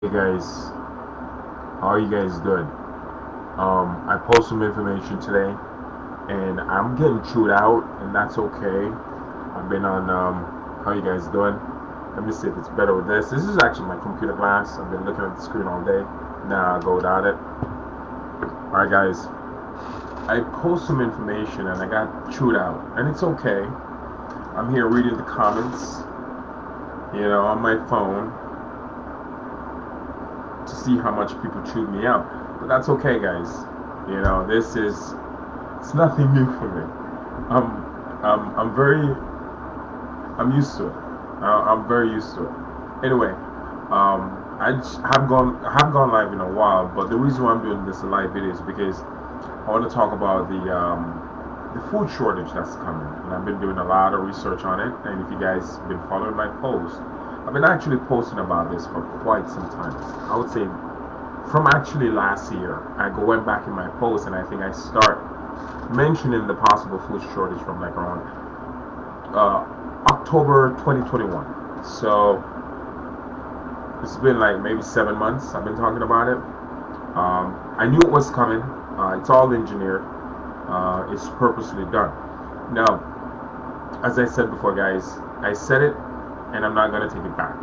Hey guys, how are you guys doing? I posted some information today, and I'm getting chewed out, and that's okay. I've been on. How you guys doing? Let me see if it's better with this. This is actually my computer glass. I've been looking at the screen all day. Now I'll go without it. All right, guys. I post some information, and I got chewed out, and it's okay. I'm here reading the comments, on my phone to see how much people chewed me out. But that's okay, guys. It's nothing new for me. I'm very, I'm used to it. I'm very used to it. Anyway, haven't gone live in a while, but the reason why I'm doing this live video is because I want to talk about the food shortage that's coming, and I've been doing a lot of research on it. And if you guys have been following my posts, I've been actually posting about this for quite some time. I would say from actually last year, went back in my post, and I think I start mentioning the possible food shortage from like around October 2021. So it's been like maybe 7 months I've been talking about it. I knew it was coming. It's all engineered. It's purposely done. Now, as I said before, guys, I said it, and I'm not gonna take it back.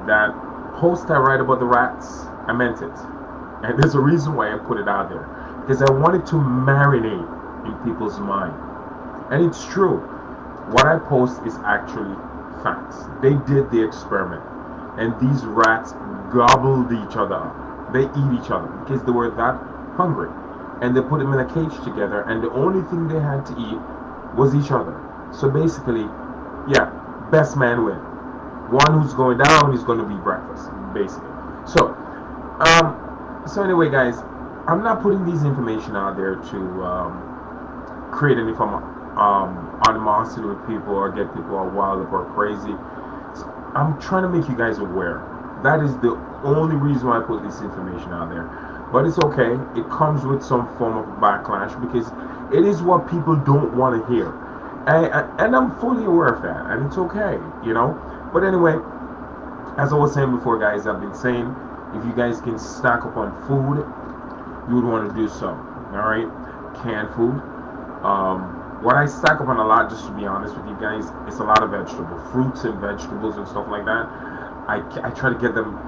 That post I write about the rats, I meant it, and there's a reason why I put it out there, because I wanted to marinate in people's mind. And it's true. What I post is actually facts. They did the experiment, and these rats gobbled each other up. They eat each other because they were that hungry, and they put them in a cage together, and the only thing they had to eat was each other. So basically, yeah, best man win. One who's going down is going to be breakfast, basically. So anyway, guys, I'm not putting these information out there to create any form of animosity with people or get people all wild up or crazy. So I'm trying to make you guys aware. That is the only reason why I put this information out there. But it's okay. It comes with some form of backlash because it is what people don't want to hear. And I'm fully aware of that. And it's okay, But anyway, as I was saying before, guys, I've been saying if you guys can stack up on food, you would want to do so. All right, canned food. What I stack up on a lot, just to be honest with you guys, is a lot of fruits and vegetables and stuff like that. I try to get them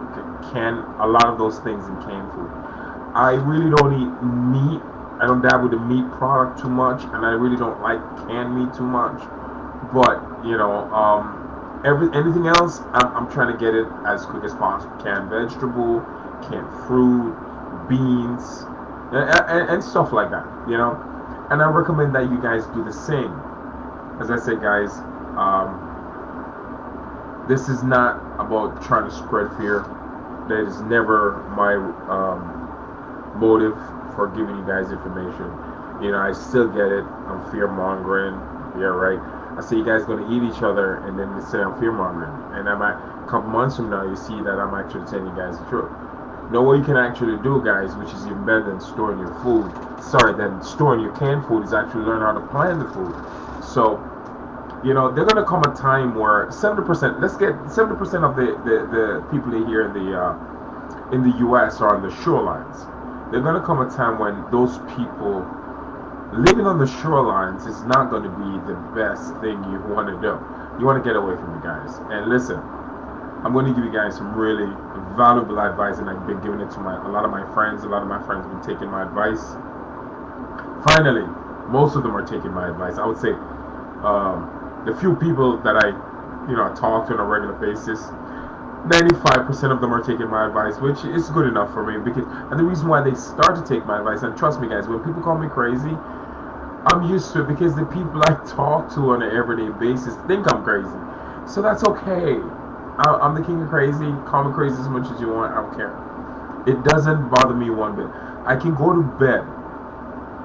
a lot of those things in canned food. I really don't eat meat. I don't dab with the meat product too much, and I really don't like canned meat too much. But anything else, I'm trying to get it as quick as possible. Canned vegetable, canned fruit, beans, and stuff like that. And I recommend that you guys do the same. As I said, guys, this is not about trying to spread fear. That is never my motive for giving you guys information. I still get it. I'm fear mongering. Yeah, right. I say you guys gonna eat each other, and then they say I'm fear mongering. And a couple months from now, you see that I'm actually telling you guys the truth. What you can actually do, guys, which is even better than storing your food. Than storing your canned food is actually learn how to plan the food. So, they're gonna come a time where 70%. Let's get 70% of the people here in the U.S. are on the shorelines. There's gonna come a time when those people living on the shorelines is not going to be the best thing you want to do. You want to get away from it, guys. And listen, I'm going to give you guys some really valuable advice, and I've been giving it to a lot of my friends. A lot of my friends have been taking my advice. Finally, most of them are taking my advice. I would say the few people that I talk to on a regular basis, 95% of them are taking my advice, which is good enough for me. And the reason why they start to take my advice, and trust me, guys, when people call me crazy, I'm used to it because the people I talk to on an everyday basis think I'm crazy. So that's okay. I'm the king of crazy. Call me crazy as much as you want. I don't care. It doesn't bother me one bit. I can go to bed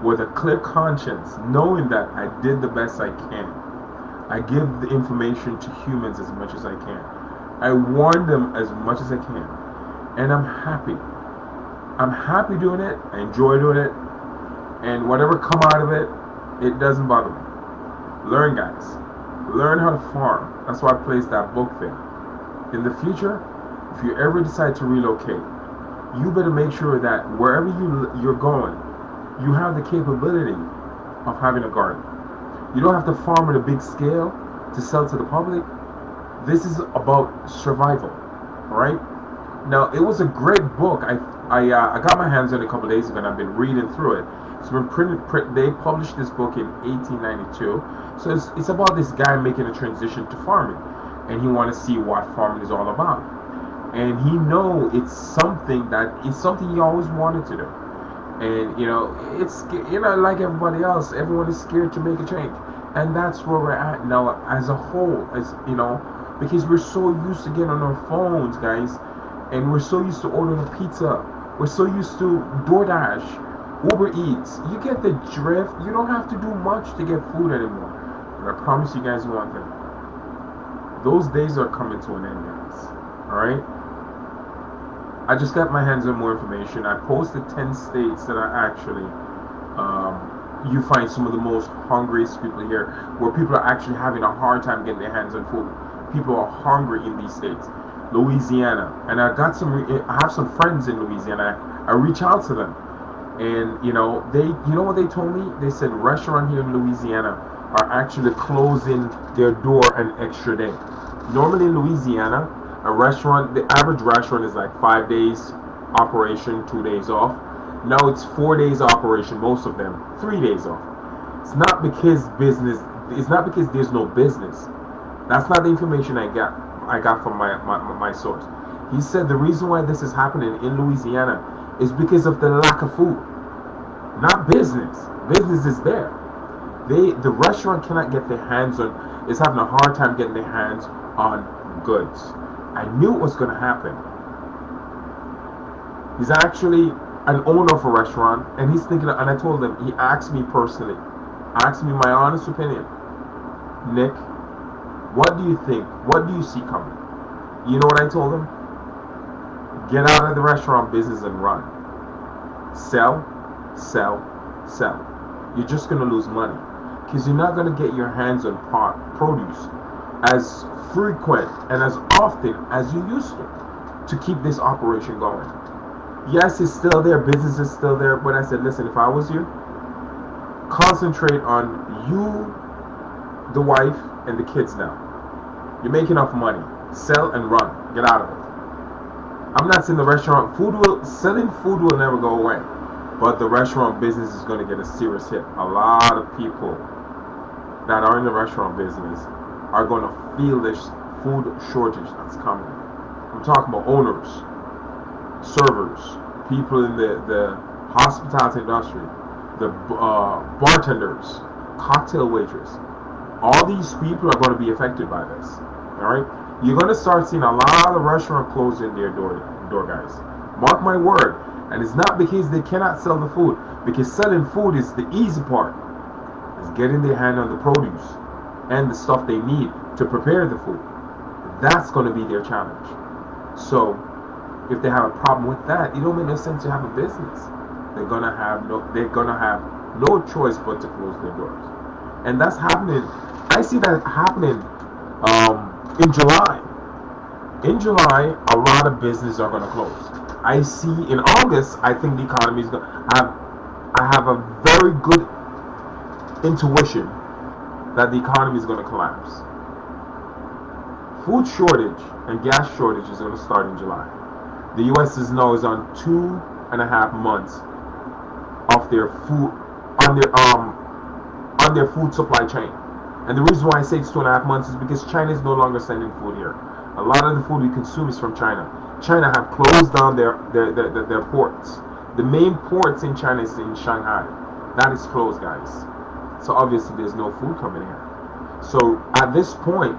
with a clear conscience, knowing that I did the best I can. I give the information to humans as much as I can. I warn them as much as I can. And I'm happy. I'm happy doing it. I enjoy doing it. And whatever come out of it, it doesn't bother me. Learn, guys. Learn how to farm. That's why I placed that book there. In the future, if you ever decide to relocate, you better make sure that wherever you're going, you have the capability of having a garden. You don't have to farm on a big scale to sell to the public. This is about survival, right? Now, it was a great book. I got my hands on it a couple days ago, and I've been reading through it. It's been printed. They published this book in 1892, so it's about this guy making a transition to farming, and he want to see what farming is all about. And he know it's something he always wanted to do. And it's like everybody else, everyone is scared to make a change, and that's where we're at now as a whole, because we're so used to getting on our phones, guys, and we're so used to ordering a pizza. We're so used to DoorDash, Uber Eats. You get the drift. You don't have to do much to get food anymore. And I promise you guys one thing. Those days are coming to an end, guys. Alright? I just got my hands on more information. I posted 10 states that are actually, you find some of the most hungriest people here, where people are actually having a hard time getting their hands on food. People are hungry in these states. Louisiana, and I have some friends in Louisiana. I reach out to them, and what they told me? They said restaurants here in Louisiana are actually closing their door an extra day. Normally in Louisiana, the average restaurant is like 5 days operation, 2 days off. Now it's 4 days operation, most of them 3 days off. It's not because there's no business. That's not the information I got from my source. He said the reason why this is happening in Louisiana is because of the lack of food, not business. Business is there. The restaurant cannot get their hands on, is having a hard time getting their hands on goods. I knew it was going to happen. He's actually an owner of a restaurant, and he's thinking, and I told him, he asked me personally, asked me my honest opinion, Nick, what do you think? What do you see coming? You know what I told him? Get out of the restaurant business and run. Sell, sell, sell. You're just going to lose money, because you're not going to get your hands on produce as frequent and as often as you used to keep this operation going. Yes, it's still there, business is still there, but I said, listen, if I was you, concentrate on you, the wife, and the kids now. You're making enough money. Sell and run. Get out of it. I'm not saying the restaurant selling food will never go away, but the restaurant business is going to get a serious hit. A lot of people that are in the restaurant business are going to feel this food shortage that's coming. I'm talking about owners, servers, people in the hospitality industry, the bartenders, cocktail waitress. All these people are going to be affected by this. Alright? You're going to start seeing a lot of restaurants closing their door, guys. Mark my word. And it's not because they cannot sell the food, because selling food is the easy part. It's getting their hand on the produce and the stuff they need to prepare the food. That's going to be their challenge. So, if they have a problem with that, it don't make no sense to have a business. They're gonna have no choice but to close their doors. And that's happening. I see that happening in July. In July, a lot of businesses are going to close. I see in August, I think the economy is going to I have a very good intuition that the economy is going to collapse. Food shortage and gas shortage is going to start in July. The U.S. is on 2.5 months of their food on their food supply chain. And the reason why I say it's 2.5 months is because China is no longer sending food here. A lot of the food we consume is from China. China have closed down their ports. The main ports in China is in Shanghai. That is closed, guys. So obviously there's no food coming here. So at this point,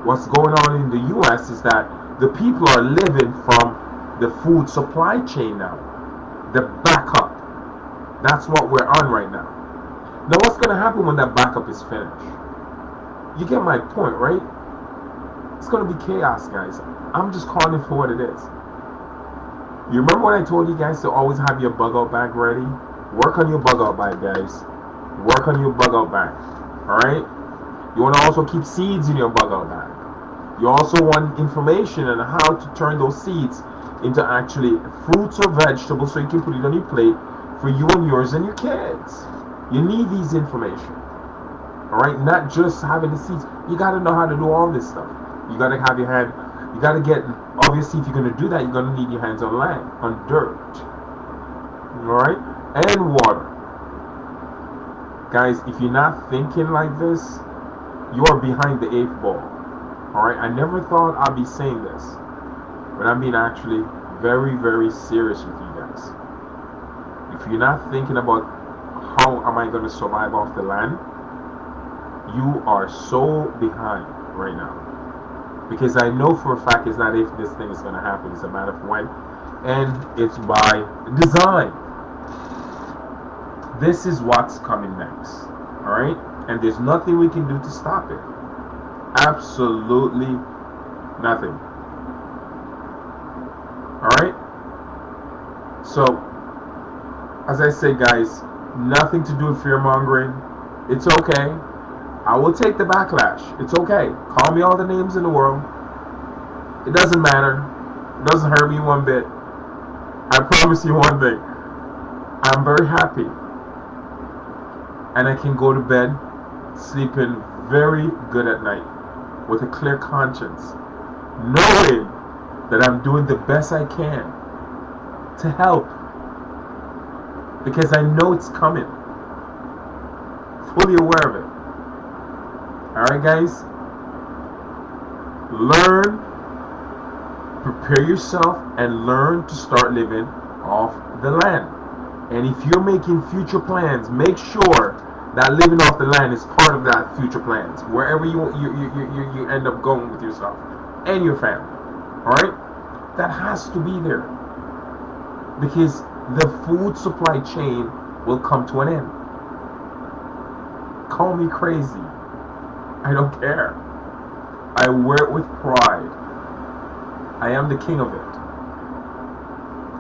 what's going on in the U.S. is that the people are living from the food supply chain now. The backup. That's what we're on right now. Now what's going to happen when that backup is finished? You get my point, right? It's going to be chaos, guys. I'm just calling it for what it is. You remember when I told you guys to always have your bug out bag ready? Work on your bug out bag, guys. Work on your bug out bag. Alright? You want to also keep seeds in your bug out bag. You also want information on how to turn those seeds into actually fruits or vegetables so you can put it on your plate for you and yours and your kids. You need these information. Alright? Not just having the seeds. You got to know how to do all this stuff. You got to have your hand. You got to get, obviously, if you're going to do that, you're going to need your hands on land, on dirt. Alright? And water. Guys, if you're not thinking like this, you are behind the 8th ball. Alright? I never thought I'd be saying this, but I'm being actually very, very serious with you guys. If you're not thinking about how am I going to survive off the land, you are so behind right now. Because I know for a fact it's not if this thing is going to happen, it's a matter of when. And it's by design. This is what's coming next. Alright? And there's nothing we can do to stop it. Absolutely nothing. Alright? So, as I say, guys, nothing to do with fear mongering. It's okay. I will take the backlash. It's okay. Call me all the names in the world. It doesn't matter. It doesn't hurt me one bit. I promise you one thing. I'm very happy. And I can go to bed sleeping very good at night with a clear conscience, knowing that I'm doing the best I can to help, because I know it's coming. Fully aware of it. Alright, guys? Learn, prepare yourself, and learn to start living off the land. And if you're making future plans, make sure that living off the land is part of that future plans, wherever you end up going with yourself and your family. Alright? That has to be there, because the food supply chain will come to an end. Call me crazy, I don't care. I wear it with pride. I am the king of it.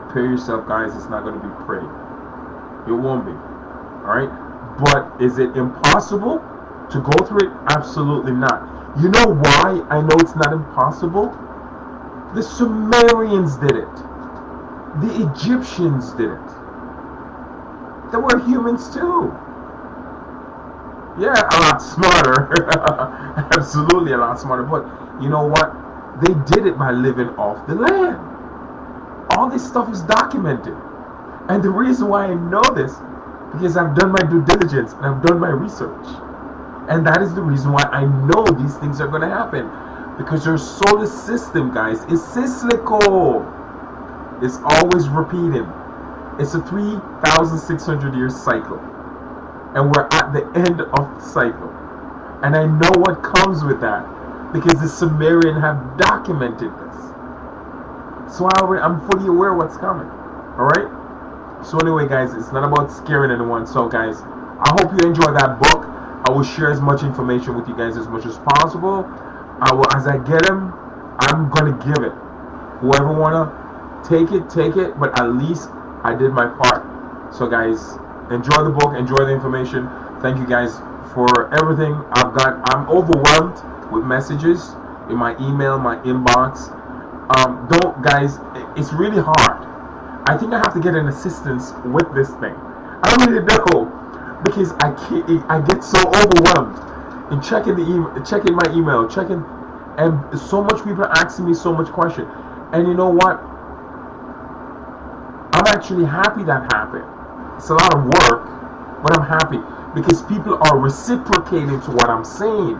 Prepare yourself, guys. It's not going to be pretty. It won't be. Alright? But is it impossible to go through it? Absolutely not. You know why I know it's not impossible? The Sumerians did it. The Egyptians did it. They were humans too. Yeah, a lot smarter. Absolutely a lot smarter. But you know what? They did it by living off the land. All this stuff is documented. And the reason why I know this, because I've done my due diligence and I've done my research. And that is the reason why I know these things are going to happen. Because your solar system, guys, is cyclical. It's always repeating. It's a 3,600 year cycle. And we're at the end of the cycle. And I know what comes with that, because the Sumerians have documented this. So I'm fully aware of what's coming. Alright? So anyway, guys, it's not about scaring anyone. So guys, I hope you enjoy that book. I will share as much information with you guys as much as possible. I will, as I get them, I'm going to give it. Whoever want to take it. But at least I did my part. So guys, enjoy the book, enjoy the information. Thank you guys for everything. I'm overwhelmed with messages in my email, my inbox. Don't, guys, it's really hard. I think I have to get an assistance with this thing. I don't really know, because I get so overwhelmed in checking the email, checking my email, and so much people are asking me so much question. And you know what? I'm actually happy that happened. It's a lot of work, but I'm happy because people are reciprocating to what I'm saying.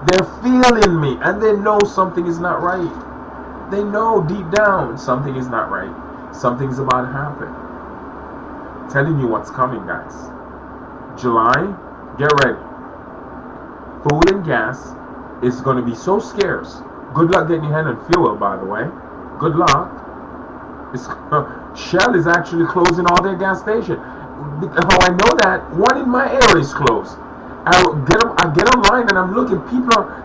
They're feeling me, and they know something is not right. They know deep down something is not right. Something's about to happen. I'm telling you what's coming, guys. July, get ready. Food and gas is going to be so scarce. Good luck getting your hand on fuel, by the way. Good luck. Shell is actually closing all their gas stations. How I know that? One in my area is closed. I get online and I'm looking.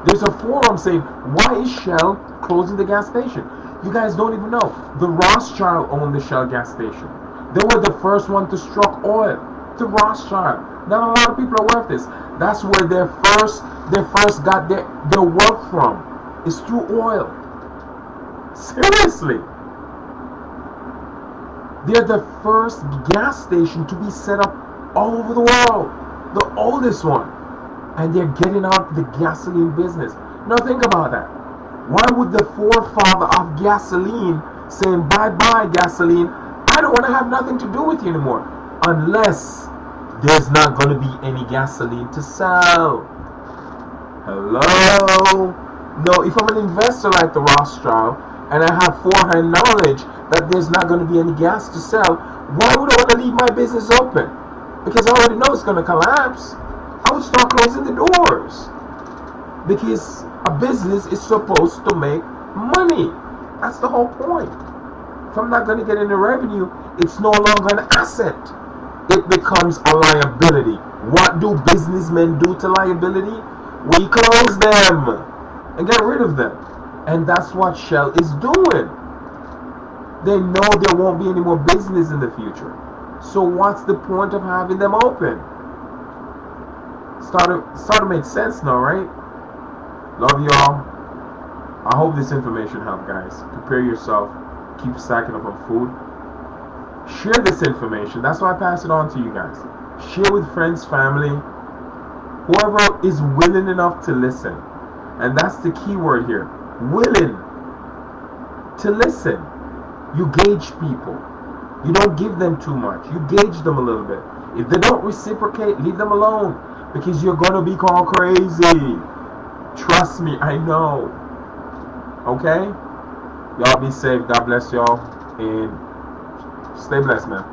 There's a forum saying, why is Shell closing the gas station? You guys don't even know. The Rothschild owned the Shell gas station. They were the first one to struck oil. The Rothschild. Not a lot of people are aware of this. That's where they first got their wealth from. is through oil. Seriously. They're the first gas station to be set up all over the world. The oldest one. And they're getting out the gasoline business. Now think about that. Why would the forefather of gasoline saying bye-bye gasoline, I don't want to have nothing to do with you anymore, unless there's not going to be any gasoline to sell? Hello? No, if I'm an investor like the Rothschild and I have forehand knowledge that there's not going to be any gas to sell, why would I want to leave my business open? Because I already know it's going to collapse. I would start closing the doors. Because a business is supposed to make money. That's the whole point. If I'm not going to get any revenue, it's no longer an asset. It becomes a liability. What do businessmen do to liability? We close them and get rid of them. And that's what Shell is doing. They know there won't be any more business in the future. So what's the point of having them open? Start to make sense now, right? Love you all. I hope this information helped, guys. Prepare yourself. Keep stacking up on food. Share this information. That's why I pass it on to you guys. Share with friends, family, whoever is willing enough to listen. And that's the key word here. Willing to listen. You gauge people. You don't give them too much. You gauge them a little bit. If they don't reciprocate, leave them alone. Because you're going to be called crazy. Trust me, I know. Okay? Y'all be safe. God bless y'all. And stay blessed, man.